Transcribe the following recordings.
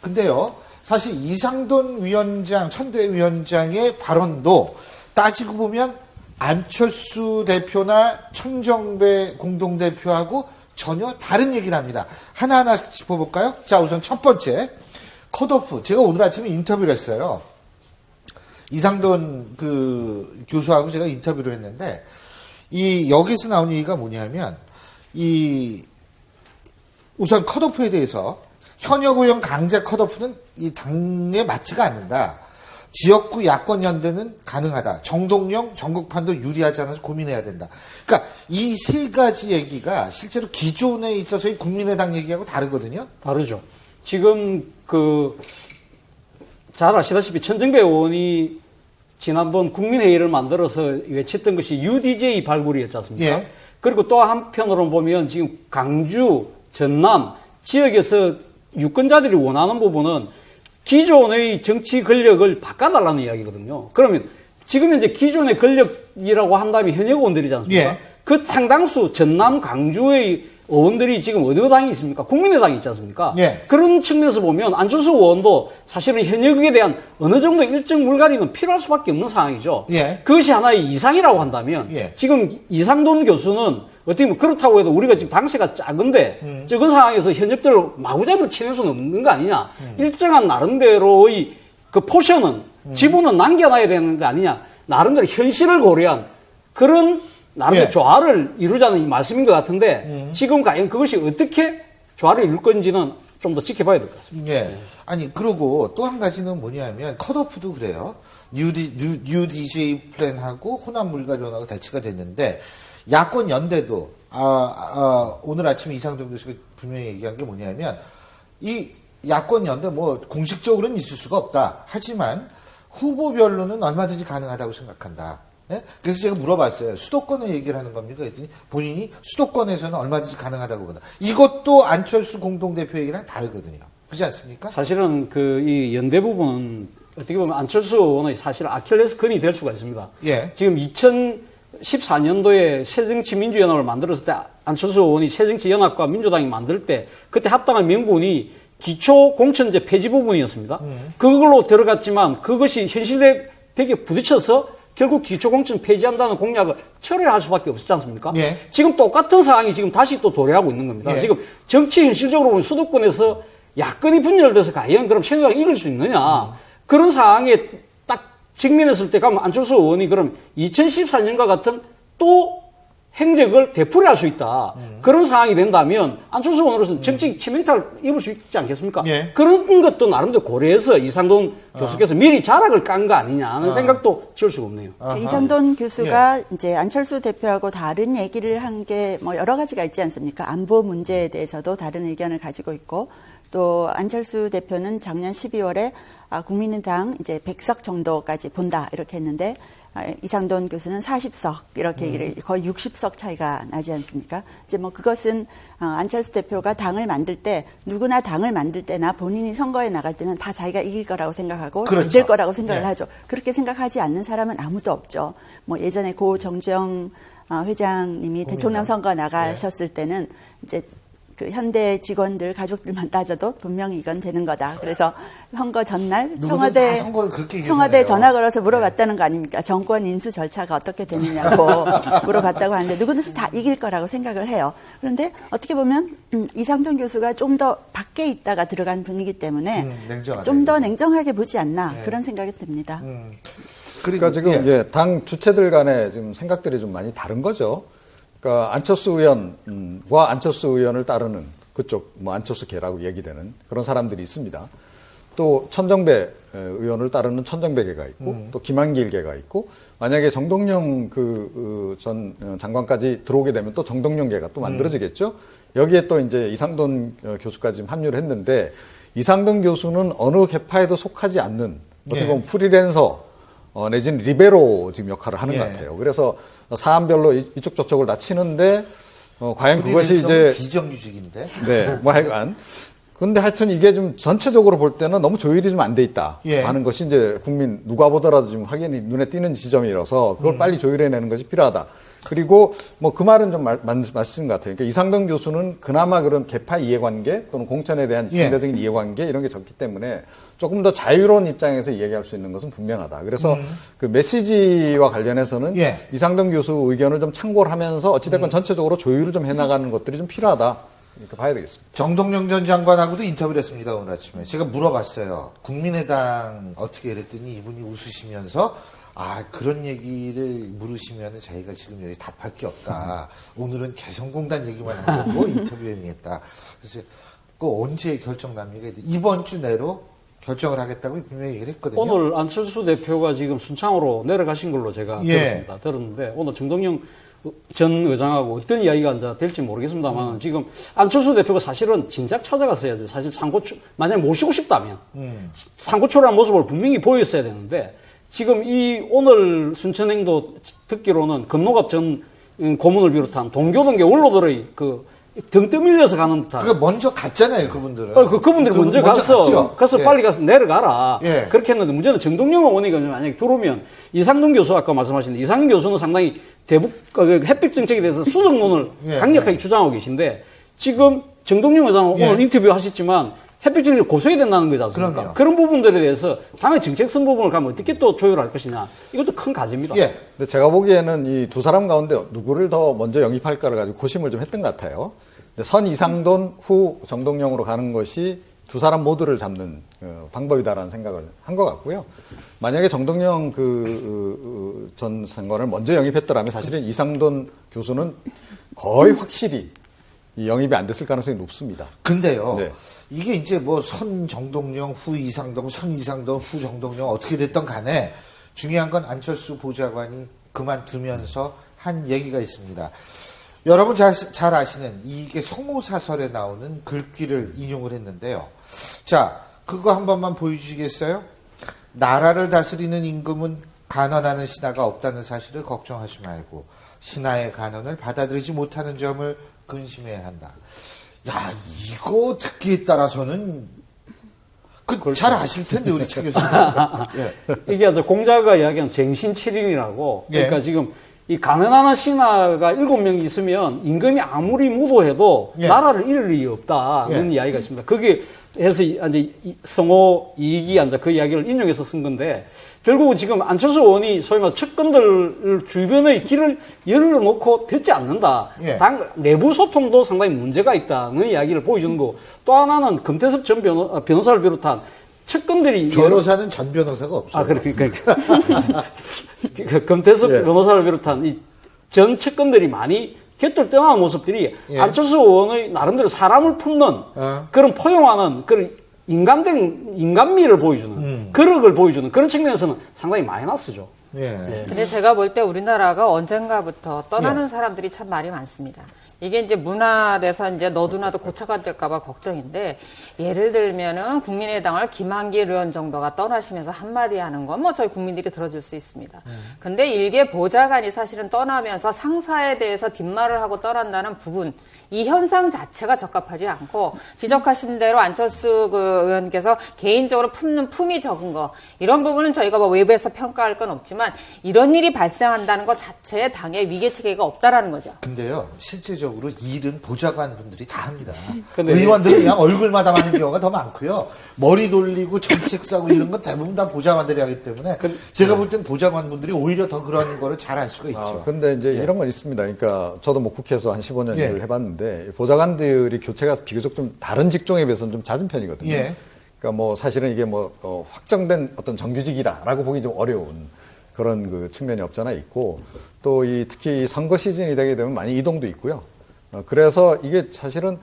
근데요, 사실 이상돈 위원장, 선대위원장의 발언도 따지고 보면 안철수 대표나 천정배 공동대표하고 전혀 다른 얘기를 합니다. 하나하나 짚어볼까요? 자, 우선 첫 번째, 컷오프. 제가 오늘 아침에 인터뷰를 했어요. 이상돈 교수하고 제가 인터뷰를 했는데, 여기서 나온 얘기가 뭐냐면, 우선 컷오프에 대해서 현역 의원 강제 컷오프는 이 당에 맞지가 않는다. 지역구 야권 연대는 가능하다. 정동영 전국판도 유리하지 않아서 고민해야 된다. 그러니까 이 세 가지 얘기가 실제로 기존에 있어서의 국민의당 얘기하고 다르거든요. 다르죠. 지금 잘 아시다시피 천정배 의원이 지난번 국민회의를 만들어서 외쳤던 것이 UDJ 발굴이었지 않습니까? 예. 그리고 또 한편으로 보면 지금 강주, 전남 지역에서 유권자들이 원하는 부분은 기존의 정치 권력을 바꿔달라는 이야기거든요. 그러면 지금 현재 기존의 권력이라고 한다면 현역 의원들이지 않습니까? 예. 그 상당수 전남, 강주의 의원들이 지금 어느 당이 있습니까? 국민의당이 있지 않습니까? 예. 그런 측면에서 보면 안철수 의원도 사실은 현역에 대한 어느 정도 일정 물갈이는 필요할 수밖에 없는 상황이죠. 예. 그것이 하나의 이상이라고 한다면 예. 지금 지금 이상돈 교수는 어떻게 보면 그렇다고 해도 우리가 지금 당세가 작은데 적은 상황에서 현역들을 마구잡이로 치낼 수는 없는 거 아니냐. 일정한 나름대로의 그 포션은 지분은 남겨놔야 되는 거 아니냐. 나름대로 현실을 고려한 그런 나름대로 예. 조화를 이루자는 이 말씀인 것 같은데 지금 과연 그것이 어떻게 조화를 이룰 건지는 좀 더 지켜봐야 될 것 같습니다. 예. 아니, 그리고 또 한 가지는 뭐냐면, 컷오프도 그래요. UDJ 플랜하고 호남 물갈이론하고 대치가 됐는데, 야권 연대도, 오늘 아침에 이상돈 교수가 분명히 얘기한 게 뭐냐면, 이 야권 연대 공식적으로는 있을 수가 없다. 하지만, 후보별로는 얼마든지 가능하다고 생각한다. 예? 그래서 제가 물어봤어요. 수도권을 얘기를 하는 겁니까? 그랬더니 본인이 수도권에서는 얼마든지 가능하다고 본다. 이것도 안철수 공동대표 얘기랑 다르거든요. 그렇지 않습니까? 사실은 이 연대 부분은 어떻게 보면 안철수 의원의 사실 아킬레스 건이 될 수가 있습니다. 예. 지금 2014년도에 새정치민주연합을 만들었을 때 안철수 의원이 새정치연합과 민주당이 만들 때 그때 합당한 명분이 기초공천제 폐지 부분이었습니다. 그걸로 들어갔지만 그것이 현실의 벽에 부딪혀서 결국 기초공천 폐지한다는 공약을 철회할 수밖에 없었지 않습니까? 예. 지금 똑같은 상황이 지금 다시 또 도래하고 있는 겁니다. 예. 지금 정치 현실적으로 보면 수도권에서 야권이 분열돼서 과연 그럼 새누리당이 이길 수 있느냐. 그런 상황에 딱 직면했을 때 가면 안철수 의원이 그럼 2014년과 같은 또 행적을 되풀이할 수 있다. 그런 상황이 된다면 안철수 의원으로서는 정치 치명타를 입을 수 있지 않겠습니까? 예. 그런 것도 나름대로 고려해서 이상돈 교수께서 미리 자락을 깐 거 아니냐 하는 생각도 지울 수가 없네요. 이상돈 교수가 이제 안철수 대표하고 다른 얘기를 한 게 여러 가지가 있지 않습니까? 안보 문제에 대해서도 다른 의견을 가지고 있고 또 안철수 대표는 작년 12월에 국민의당 이제 100석 정도까지 본다 이렇게 했는데 이상돈 교수는 40석 이렇게 거의 60석 차이가 나지 않습니까? 이제 그것은 안철수 대표가 당을 만들 때 누구나 당을 만들 때나 본인이 선거에 나갈 때는 다 자기가 이길 거라고 생각하고 그렇죠. 될 거라고 생각을 네. 하죠. 그렇게 생각하지 않는 사람은 아무도 없죠. 예전에 고 정주영 회장님이 대통령 선거 나가셨을 때는 이제 그 현대 직원들 가족들만 따져도 분명히 이건 되는 거다. 그래서 선거 전날 청와대 전화 걸어서 물어봤다는 거 아닙니까? 정권 인수 절차가 어떻게 되느냐고 물어봤다고 하는데 누구든지 다 이길 거라고 생각을 해요. 그런데 어떻게 보면 이상돈 교수가 좀 더 밖에 있다가 들어간 분이기 때문에 좀 더 냉정하게 보지 않나 그런 생각이 듭니다. 그러니까 지금 당 주체들 간의 지금 생각들이 좀 많이 다른 거죠. 그러니까 안철수 의원과 안철수 의원을 따르는 그쪽 안철수계라고 얘기되는 그런 사람들이 있습니다. 또 천정배 의원을 따르는 천정배계가 있고 또 김한길계가 있고 만약에 정동영 전 장관까지 들어오게 되면 또 정동영계가 또 만들어지겠죠. 여기에 또 이제 이상돈 교수까지 지금 합류를 했는데 이상돈 교수는 어느 계파에도 속하지 않는 어떻게 보면 프리랜서 내지는 리베로 지금 역할을 하는 것 같아요. 그래서 사안별로 이쪽 저쪽을 다 치는데 과연 그것이 이제 비정규직인데. 네, 하여간 근데 하여튼 이게 좀 전체적으로 볼 때는 너무 조율이 좀 안 돼 있다 하는 것이 이제 국민 누가 보더라도 지금 확연히 눈에 띄는 지점이라서 그걸 빨리 조율해내는 것이 필요하다. 그리고 뭐 그 말은 좀 맞으신 것 같아요. 그러니까 이상돈 교수는 그나마 그런 계파 이해관계 또는 공천에 대한 상대적인 이해관계 이런 게 적기 때문에 조금 더 자유로운 입장에서 이야기할 수 있는 것은 분명하다. 그래서 그 메시지와 관련해서는 이상돈 교수 의견을 좀 참고를 하면서 어찌됐건 전체적으로 조율을 좀 해나가는 것들이 좀 필요하다. 이렇게 봐야 되겠습니다. 정동영 전 장관하고도 인터뷰를 했습니다, 오늘 아침에. 제가 물어봤어요. 국민의당 어떻게 이랬더니 이분이 웃으시면서 그런 얘기를 물으시면 자기가 지금 여기 답할 게 없다. 오늘은 개성공단 얘기만 하려고 인터뷰에 응했다. 그래서 그 언제 결정 납니까? 이번 주 내로 결정을 하겠다고 분명히 얘기를 했거든요. 오늘 안철수 대표가 지금 순창으로 내려가신 걸로 제가 들었는데 오늘 정동영 전 의장하고 어떤 이야기가 이제 될지 모르겠습니다만 지금 안철수 대표가 사실은 진작 찾아갔어야죠. 사실 만약에 모시고 싶다면 상고초라는 모습을 분명히 보였어야 되는데 지금 이 오늘 순천행도 듣기로는 건노갑 전 고문을 비롯한 동교동계 원로들의 등 떠밀려서 가는 듯한. 그게 먼저 갔잖아요, 그분들은. 그분들이 먼저 가서 빨리 가서 내려가라. 그렇게 했는데 문제는 정동영 의원이 만약에 들어오면 이상돈 교수 아까 말씀하신 이상돈 교수는 상당히 햇빛 정책에 대해서 수정론을 강력하게 주장하고 계신데 지금 정동영 의장은 오늘 인터뷰 하셨지만 햇빛 정책을 고소해야 된다는 거지 않습니까? 그럼요. 그런 부분들에 대해서 당의 정책성 부분을 가면 어떻게 또 조율할 것이냐. 이것도 큰 과제입니다. 근데 제가 보기에는 이 두 사람 가운데 누구를 더 먼저 영입할까를 가지고 고심을 좀 했던 것 같아요. 선 이상돈 후 정동영으로 가는 것이 두 사람 모두를 잡는 방법이다라는 생각을 한 것 같고요. 만약에 정동영 전 장관을 먼저 영입했더라면 사실은 이상돈 교수는 거의 확실히 이 영입이 안 됐을 가능성이 높습니다. 근데요, 이게 이제 뭐 선 정동영 후 이상돈, 선 이상돈 후 정동영 어떻게 됐던 간에 중요한 건 안철수 보좌관이 그만두면서 한 얘기가 있습니다. 여러분 잘 아시는 이게 성호사설에 나오는 글귀를 인용을 했는데요. 자, 그거 한 번만 보여주시겠어요? 나라를 다스리는 임금은 간언하는 신하가 없다는 사실을 걱정하지 말고 신하의 간언을 받아들이지 못하는 점을 근심해야 한다. 야, 이거 듣기에 따라서는 잘 아실 텐데 우리 최 교수님. 이게 아주 공자가 이야기한 쟁신칠인이라고. 그러니까 지금 이 가난한 신하가 7명 있으면 임금이 아무리 무도해도 나라를 잃을 일이 없다는 이야기가 있습니다. 거기에 해서 이제 성호 이익이 이제 그 이야기를 인용해서 쓴 건데 결국은 지금 안철수 의원이 소위 말해 측근들 주변의 길을 열어놓고 듣지 않는다. 당 내부 소통도 상당히 문제가 있다는 이야기를 보여주는 거. 또 하나는 금태섭 전 변호사를 비롯한 측근들이 변호사는 전 변호사가 없어요. 그러니까 금태섭 변호사를 비롯한 이 전 측근들이 많이 곁을 떠나는 모습들이 안철수 의원의 나름대로 사람을 품는 그런 포용하는 그런 인간미를 보여주는 그력을 보여주는 그런 측면에서는 상당히 마이너스죠. 근데 제가 볼 때 우리나라가 언젠가부터 떠나는 사람들이 참 말이 많습니다. 이게 이제 문화돼서 이제 너도나도 고쳐가 될까봐 걱정인데, 예를 들면은 국민의당을 김한길 의원 정도가 떠나시면서 한마디 하는 건 뭐 저희 국민들이 들어줄 수 있습니다. 근데 일개 보좌관이 사실은 떠나면서 상사에 대해서 뒷말을 하고 떠난다는 부분, 이 현상 자체가 적합하지 않고, 지적하신 대로 안철수 의원께서 개인적으로 품는 품이 적은 거, 이런 부분은 저희가 뭐 외부에서 평가할 건 없지만, 이런 일이 발생한다는 것 자체에 당의 위계체계가 없다라는 거죠. 근데요, 실제적으로 일은 보좌관 분들이 다 합니다. 의원들은 그냥 얼굴마다 하는 경우가 더 많고요. 머리 돌리고 정책 싸고 이런 건 대부분 다 보좌관들이 하기 때문에 제가 볼 땐 보좌관 분들이 오히려 더 그런 거를 잘 알 수가 있죠. 근데 이제 이런 건 있습니다. 그러니까 저도 뭐 국회에서 한 15년 일을 해봤는데 보좌관들이 교체가 비교적 좀 다른 직종에 비해서는 좀 잦은 편이거든요. 그러니까 뭐 사실은 이게 뭐 확정된 어떤 정규직이다라고 보기 좀 어려운 그런 그 측면이 없잖아 있고, 또 특히 선거 시즌이 되게 되면 많이 이동도 있고요. 그래서 이게 사실은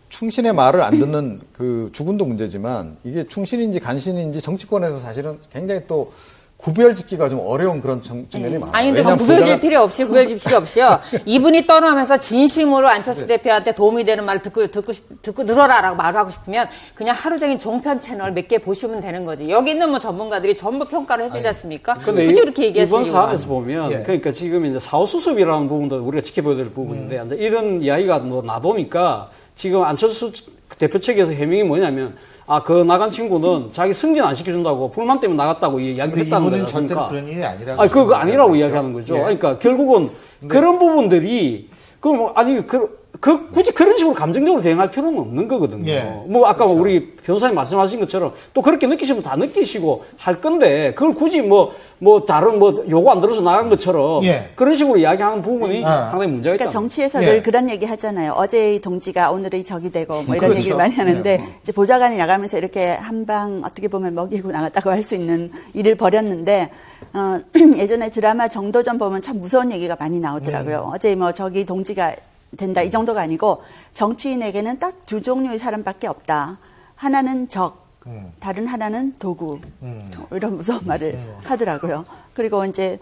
충신의 말을 안 듣는 그 주군도 문제지만, 이게 충신인지 간신인지 정치권에서 사실은 굉장히 또 구별짓기가 좀 어려운 그런 측면이 많아요. 아니, 근데 구별질 필요 없이, 구별질 필요 없이요. 이분이 떠나면서 진심으로 안철수 대표한테 도움이 되는 말을 듣고 들어라라고 말을 하고 싶으면 그냥 하루 종일 종편 채널 몇 개 보시면 되는 거지. 여기 있는 뭐 전문가들이 전부 평가를 해주지 않습니까? 근데 굳이 그렇게 얘기하시는 이번 사안에서 보면, 그러니까 지금 이제 사후수습이라는 부분도 우리가 지켜봐야 될 부분인데, 이런 이야기가 놔두니까 지금 안철수 대표 측에서 해명이 뭐냐면, 그 나간 친구는 자기 승진 안 시켜준다고 불만 때문에 나갔다고 이야기를 근데 했다는 이분은 거지 절대로 않습니까? 그런 일이 아니라고. 그거 아니라고 생각하죠. 이야기하는 거죠. 예. 그러니까 결국은 그런 부분들이 굳이 그런 식으로 감정적으로 대응할 필요는 없는 거거든요. 예. 뭐 아까 그렇죠. 우리 변호사님 말씀하신 것처럼 또 그렇게 느끼시면 다 느끼시고 할 건데 그걸 굳이 다른 요구 안 들어서 나간 것처럼 예. 그런 식으로 이야기하는 부분이 상당히 문제가 있다. 그러니까 정치에서 예. 늘 그런 얘기 하잖아요. 어제의 동지가 오늘의 적이 되고 뭐 이런 그렇죠. 얘기를 많이 하는데 이제 보좌관이 나가면서 이렇게 한 방 어떻게 보면 먹이고 나갔다고 할 수 있는 일을 벌였는데 예전에 드라마 정도전 보면 참 무서운 얘기가 많이 나오더라고요. 어제 뭐 적이 동지가 된다 이 정도가 아니고 정치인에게는 딱 두 종류의 사람밖에 없다. 하나는 적, 다른 하나는 도구. 이런 무서운 말을 하더라고요. 그리고 이제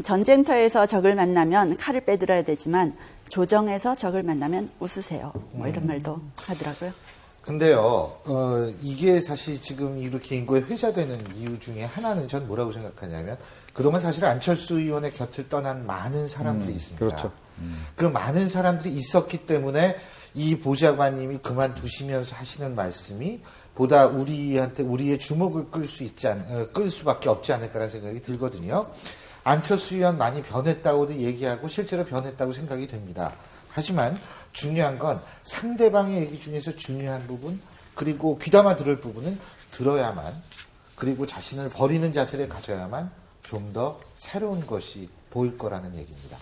전쟁터에서 적을 만나면 칼을 빼들어야 되지만 조정에서 적을 만나면 웃으세요. 뭐 이런 말도 하더라고요. 근데요, 이게 사실 지금 이렇게 인구에 회자되는 이유 중에 하나는 전 뭐라고 생각하냐면, 그동안 사실 안철수 의원의 곁을 떠난 많은 사람들이 있습니다. 그렇죠. 그 많은 사람들이 있었기 때문에 이 보좌관님이 그만두시면서 하시는 말씀이 보다 우리의 주목을 끌 수밖에 없지 않을까라는 생각이 들거든요. 안철수 의원 많이 변했다고도 얘기하고 실제로 변했다고 생각이 됩니다. 하지만 중요한 건 상대방의 얘기 중에서 중요한 부분 그리고 귀담아 들을 부분은 들어야만 그리고 자신을 버리는 자세를 가져야만 좀 더 새로운 것이 보일 거라는 얘기입니다.